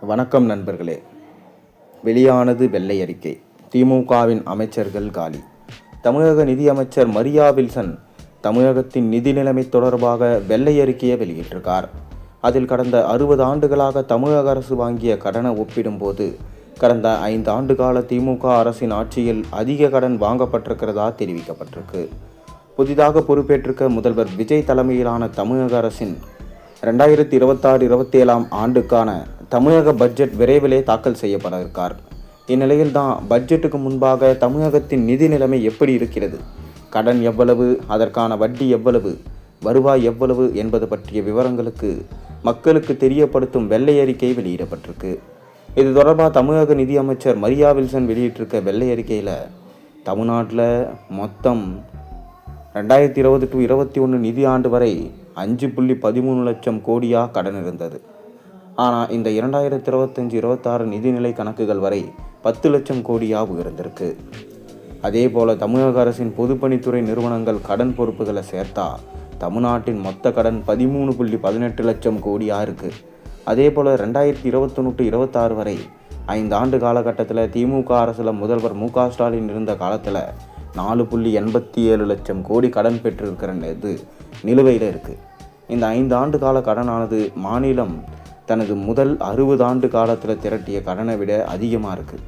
வணக்கம் நண்பர்களே. வெளியானது வெள்ளை அறிக்கை. திமுகவின் அமைச்சர்கள் காலி. தமிழக நிதியமைச்சர் மரியா வில்சன் தமிழகத்தின் நிதி நிலைமை தொடர்பாக வெள்ளை அறிக்கையை வெளியிட்டிருக்கார். அதில் கடந்த 60 ஆண்டுகளாக தமிழக அரசு வாங்கிய கடனை ஒப்பிடும்போது கடந்த 5 ஆண்டு கால திமுக அரசின் ஆட்சியில் அதிக கடன் வாங்கப்பட்டிருக்கிறதா தெரிவிக்கப்பட்டிருக்கு. புதிதாக பொறுப்பேற்றிருக்க முதல்வர் விஜய் தலைமையிலான தமிழக அரசின் 2026-27 ஆண்டுக்கான தமிழக பட்ஜெட் விரைவிலே தாக்கல் செய்யப்பட இருக்கார். இந்நிலையில் தான் பட்ஜெட்டுக்கு முன்பாக தமிழகத்தின் நிதி நிலைமை எப்படி இருக்கிறது, கடன் எவ்வளவு, அதற்கான வட்டி எவ்வளவு, வருவாய் எவ்வளவு என்பது பற்றிய விவரங்களுக்கு மக்களுக்கு தெரியப்படுத்தும் வெள்ளை அறிக்கை வெளியிடப்பட்டிருக்கு. இது தொடர்பாக தமிழக நிதியமைச்சர் மரியா வில்சன் வெளியிட்டிருக்க வெள்ளை அறிக்கையில் தமிழ்நாட்டில் மொத்தம் 2020-21 நிதி ஆண்டு வரை 5.13 லட்சம் கோடியாக கடன் இருந்தது. ஆனால் இந்த 2025-26 நிதிநிலை கணக்குகள் வரை 10 லட்சம் கோடியாக உயர்ந்திருக்கு. அதே போல் தமிழக அரசின் பொதுப்பணித்துறை நிறுவனங்கள் கடன் பொறுப்புகளை சேர்த்தா தமிழ்நாட்டின் மொத்த கடன் 13.18 லட்சம் கோடியாக இருக்குது. அதே போல் 2021-26 வரை 5 ஆண்டு காலகட்டத்தில் திமுக அரசில் முதல்வர் மு.க. ஸ்டாலின் இருந்த காலத்தில் 4.87 லட்சம் கோடி கடன் பெற்றிருக்கிறது நிலுவையில் இருக்குது. இந்த 5 ஆண்டு கால கடனானது மாநிலம் தனது முதல் 60 ஆண்டு காலத்தில் திரட்டிய கடனை விட அதிகமாக இருக்குது.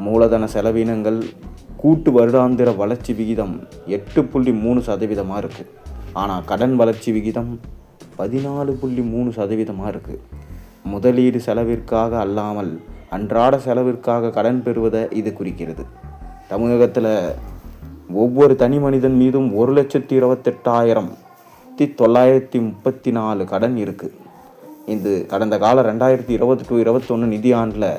மூலதன செலவினங்கள் கூட்டு வருடாந்திர வளர்ச்சி விகிதம் 8.3% இருக்குது. ஆனால் கடன் வளர்ச்சி விகிதம் 14.3% இருக்குது. முதலீடு செலவிற்காக அல்லாமல் அன்றாட செலவிற்காக கடன் பெறுவதை இது குறிக்கிறது. தமிழகத்தில் ஒவ்வொரு தனி மனிதன் மீதும் 1,28,934 கடன் இருக்குது. இது கடந்த கால 2020-21 நிதி ஆண்டில்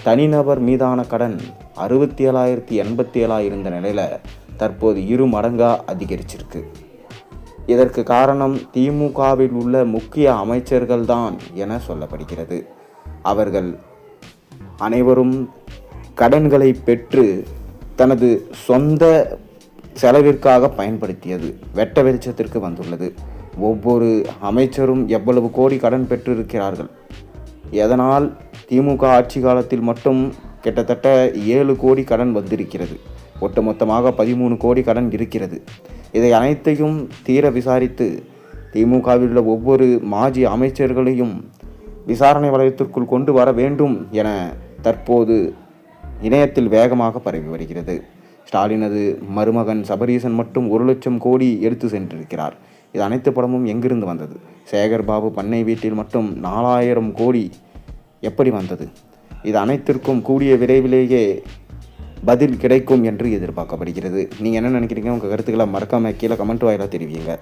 தனிநபர் மீதான கடன் 67,087 இருந்த நிலையில் தற்போது 2 மடங்காக அதிகரிச்சிருக்கு. இதற்கு காரணம் திமுகவில் உள்ள முக்கிய அமைச்சர்கள் தான் என சொல்லப்படுகிறது. அவர்கள் அனைவரும் கடன்களை பெற்று தனது சொந்த செலவிற்காக பயன்படுத்தியது வெட்ட வெளிச்சத்திற்கு வந்துள்ளது. ஒவ்வொரு அமைச்சரும் எவ்வளவு கோடி கடன் பெற்றிருக்கிறார்கள். எதனால் திமுக ஆட்சி காலத்தில் மட்டும் கிட்டத்தட்ட 7 கோடி கடன் வந்திருக்கிறது. ஒட்டுமொத்தமாக 13 கோடி கடன் இருக்கிறது. இதை அனைத்தையும் தீர விசாரித்து திமுகவில் உள்ள ஒவ்வொரு மாஜி அமைச்சர்களையும் விசாரணை வளையத்திற்குள் கொண்டு வர வேண்டும் என தற்போது இணையத்தில் வேகமாக பரவி வருகிறது. ஸ்டாலினது மருமகன் சபரீசன் மட்டும் 1 லட்சம் கோடி எடுத்து சென்றிருக்கிறார். இது அனைத்து படமும் எங்கிருந்து வந்தது? சேகர் பாபு பண்ணை வீட்டில் மட்டும் 4000 கோடி எப்படி வந்தது? இது அனைத்திற்கும் கூடிய விரைவிலேயே பதில் கிடைக்கும் என்று எதிர்பார்க்கப்படுகிறது. நீங்கள் என்ன நினைக்கிறீங்க? உங்கள் கருத்துக்களை மறக்காம கீழே கமெண்ட் வாயிலாக தெரிவிங்க.